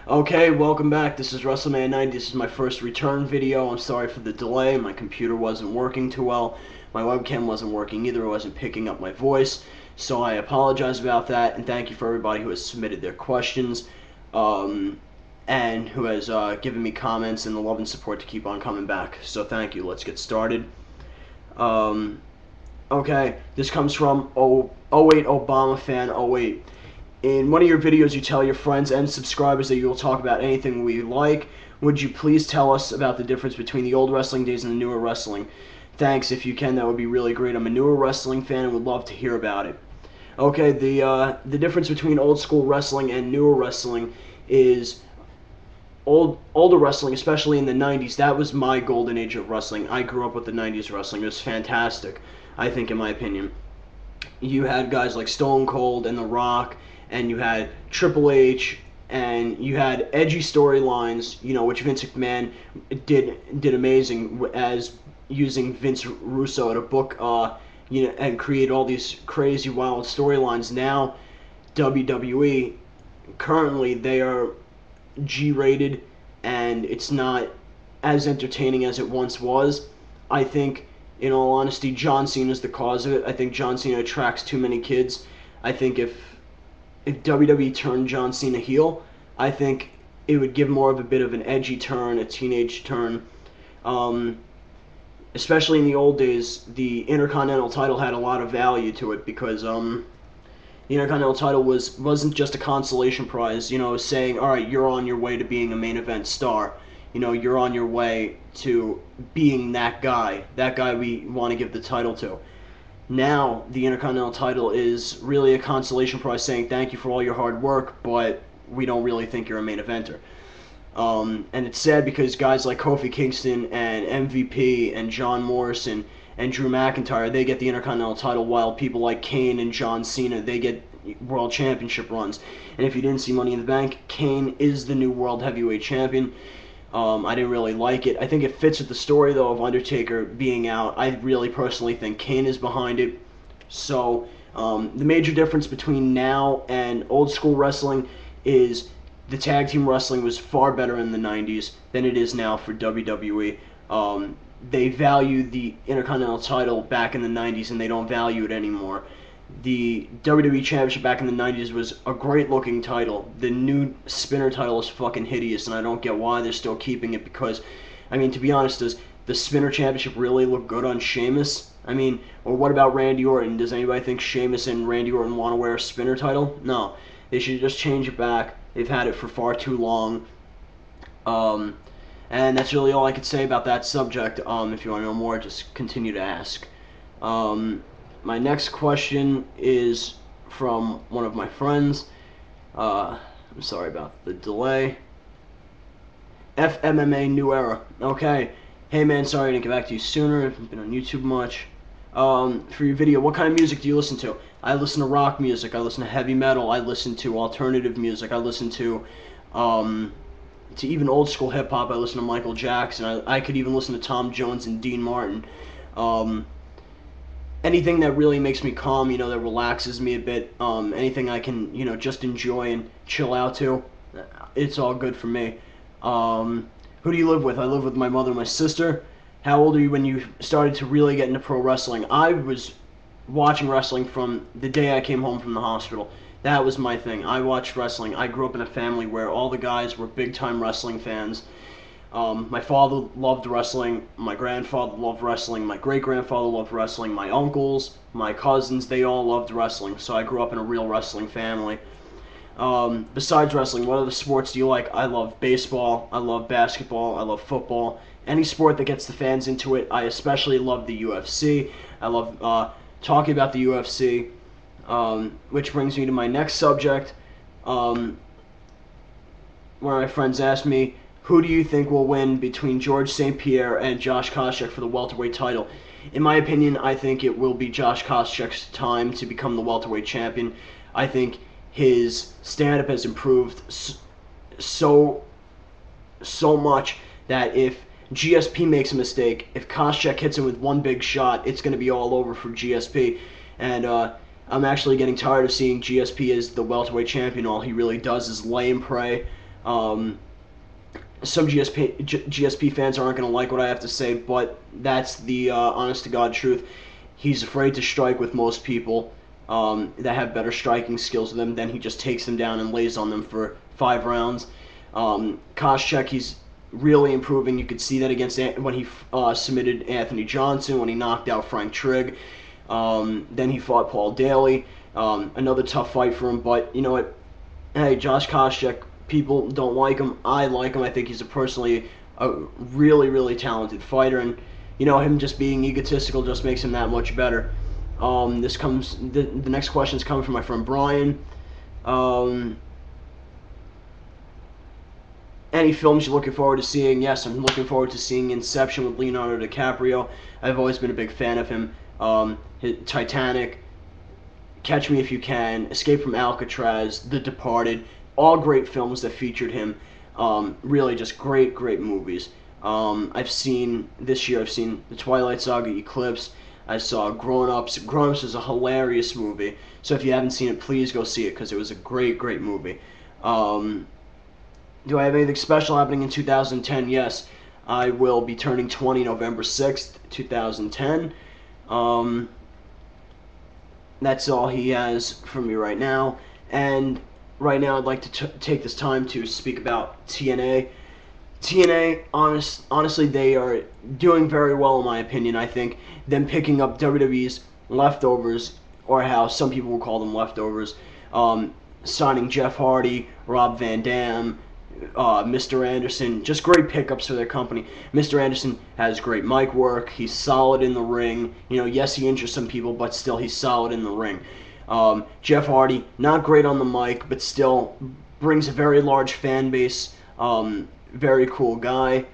Okay, welcome back. This is WrestleMania 90. This is my first return video. I'm sorry for the delay. My computer wasn't working too well. My webcam wasn't working either. It wasn't picking up my voice. So I apologize about that, and thank you for everybody who has submitted their questions and who has given me comments and the love and support to keep on coming back. So thank you. Let's get started. Okay, this comes from 08 Obama fan 08. In one of your videos, you tell your friends and subscribers that you will talk about anything we like. Would you please tell us about the difference between the old wrestling days and the newer wrestling? Thanks, if you can, that would be really great. I'm a newer wrestling fan and would love to hear about it. Okay, the difference between old school wrestling and newer wrestling is older wrestling, especially in the 90s. That was my golden age of wrestling. I grew up with the 90s wrestling. It was fantastic, I think, in my opinion. You had guys like Stone Cold and The Rock, and you had Triple H, and you had edgy storylines, which Vince McMahon did amazing as using Vince Russo to book, and create all these crazy wild storylines. Now, WWE currently they are G-rated, and it's not as entertaining as it once was. I think, in all honesty, John Cena is the cause of it. I think John Cena attracts too many kids. I think if WWE turned John Cena heel, I think it would give more of a bit of an edgy turn, a teenage turn. Especially in the old days, the Intercontinental title had a lot of value to it because the Intercontinental title wasn't just a consolation prize, saying, all right, you're on your way to being a main event star. You're on your way to being that guy we want to give the title to. Now, the Intercontinental title is really a consolation prize saying thank you for all your hard work, but we don't really think you're a main eventer. And it's sad because guys like Kofi Kingston and MVP and John Morrison and Drew McIntyre, they get the Intercontinental title, while people like Kane and John Cena, they get World Championship runs. And if you didn't see Money in the Bank, Kane is the new World Heavyweight Champion. I didn't really like it. I think it fits with the story, though, of Undertaker being out. I really personally think Kane is behind it. So the major difference between now and old school wrestling is the tag team wrestling was far better in the 90s than it is now for WWE. They valued the Intercontinental title back in the 90s, and they don't value it anymore. The WWE Championship back in the 90s was a great looking title. The new spinner title is fucking hideous, and I don't get why they're still keeping it because, to be honest, does the spinner championship really look good on Sheamus? Or what about Randy Orton? Does anybody think Sheamus and Randy Orton want to wear a spinner title? No. They should just change it back. They've had it for far too long. And that's really all I could say about that subject. If you want to know more, just continue to ask. My next question is from one of my friends. I'm sorry about the delay. FMMA New Era. Okay. Hey man, sorry I didn't get back to you sooner. I've been on YouTube much. For your video, what kind of music do you listen to? I listen to rock music. I listen to heavy metal. I listen to alternative music. I listen to even old school hip hop. I listen to Michael Jackson. I could even listen to Tom Jones and Dean Martin. Anything that really makes me calm, that relaxes me a bit, anything I can, just enjoy and chill out to, it's all good for me. Who do you live with? I live with my mother and my sister. How old are you when you started to really get into pro wrestling? I was watching wrestling from the day I came home from the hospital. That was my thing. I watched wrestling. I grew up in a family where all the guys were big-time wrestling fans. My father loved wrestling, my grandfather loved wrestling, my great-grandfather loved wrestling, my uncles, my cousins, they all loved wrestling, so I grew up in a real wrestling family. Besides wrestling, what other sports do you like? I love baseball, I love basketball, I love football, any sport that gets the fans into it. I especially love the UFC. I love talking about the UFC, which brings me to my next subject, where my friends asked me, who do you think will win between George St. Pierre and Josh Koscheck for the welterweight title? In my opinion, I think it will be Josh Koscheck's time to become the welterweight champion. I think his stand-up has improved so much that if GSP makes a mistake, if Koscheck hits him with one big shot, it's going to be all over for GSP. And I'm actually getting tired of seeing GSP as the welterweight champion. All he really does is lay and pray. Um, some GSP fans aren't going to like what I have to say, but that's the honest to God truth. He's afraid to strike with most people that have better striking skills than him. Then he just takes them down and lays on them for 5 rounds. Koscheck, he's really improving. You could see that against when he submitted Anthony Johnson, when he knocked out Frank Trigg. Then he fought Paul Daly. Another tough fight for him, but you know what? Hey, Josh Koscheck, people don't like him. I like him. I think he's personally a really, really talented fighter, and you know him just being egotistical just makes him that much better. The next question is coming from my friend Brian. Any films you're looking forward to seeing? Yes, I'm looking forward to seeing Inception with Leonardo DiCaprio. I've always been a big fan of him. Titanic, Catch Me If You Can, Escape from Alcatraz, The Departed, all great films that featured him. Really just great, great movies. I've seen The Twilight Saga, Eclipse. I saw Grown Ups. Grown Ups is a hilarious movie. So if you haven't seen it, please go see it because it was a great, great movie. Do I have anything special happening in 2010? Yes. I will be turning 20 November 6th, 2010. That's all he has for me right now. And right now I'd like to take this time to speak about TNA. TNA, honestly, they are doing very well in my opinion. I think them picking up WWE's leftovers, or how some people will call them leftovers, signing Jeff Hardy, Rob Van Dam, Mr. Anderson, just great pickups for their company. Mr. Anderson has great mic work. He's solid in the ring. You know, yes, he injures some people, but still he's solid in the ring. Jeff Hardy, not great on the mic, but still brings a very large fan base. Very cool guy.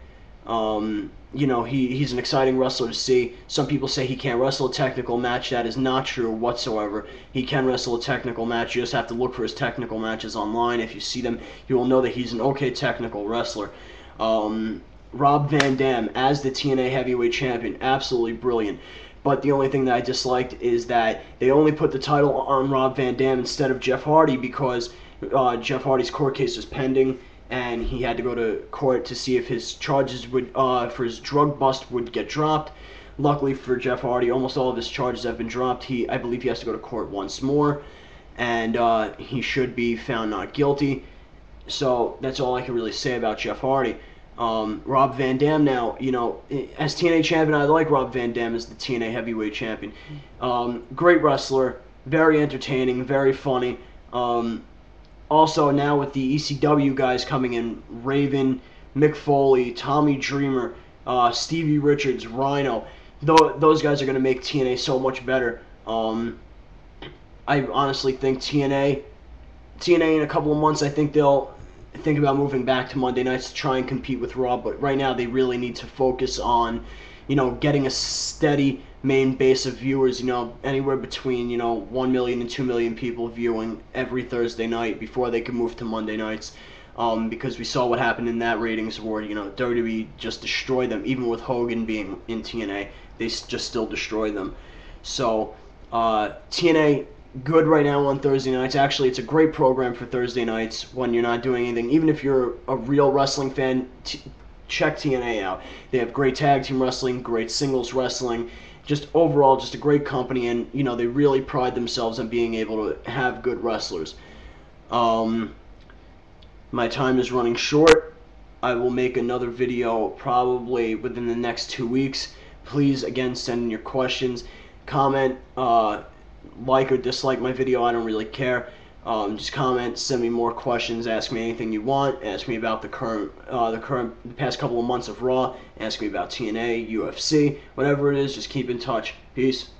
You know, he's an exciting wrestler to see. Some people say he can't wrestle a technical match. That is not true whatsoever. He can wrestle a technical match. You just have to look for his technical matches online. If you see them, you will know that he's an okay technical wrestler. Rob Van Dam as the TNA Heavyweight Champion, absolutely brilliant. But the only thing that I disliked is that they only put the title on Rob Van Dam instead of Jeff Hardy because Jeff Hardy's court case was pending, and he had to go to court to see if his charges would, for his drug bust would get dropped. Luckily for Jeff Hardy, almost all of his charges have been dropped. I believe he has to go to court once more, and he should be found not guilty. So that's all I can really say about Jeff Hardy. Rob Van Dam now, you know, as TNA champion, I like Rob Van Dam as the TNA Heavyweight Champion. Great wrestler, very entertaining, very funny. Also, now with the ECW guys coming in, Raven, Mick Foley, Tommy Dreamer, Stevie Richards, Rhino, those guys are going to make TNA so much better. I honestly think TNA in a couple of months, I think they'll think about moving back to Monday nights to try and compete with Raw, but right now they really need to focus on, you know, getting a steady main base of viewers, you know, anywhere between, you know, 1 million and 2 million people viewing every Thursday night before they can move to Monday nights. Because we saw what happened in that ratings war. You know, WWE just destroyed them. Even with Hogan being in TNA, they just still destroyed them. So, TNA, good right now on Thursday nights. Actually, it's a great program for Thursday nights when you're not doing anything. Even if you're a real wrestling fan, check TNA out. They have great tag team wrestling, great singles wrestling. Just overall, just a great company, and you know they really pride themselves on being able to have good wrestlers. My time is running short. I will make another video probably within the next 2 weeks. Please, again, send in your questions, comment, like or dislike my video. I don't really care. Just comment, send me more questions, ask me anything you want, ask me about the past couple of months of Raw, ask me about TNA, UFC, whatever it is, just keep in touch. Peace.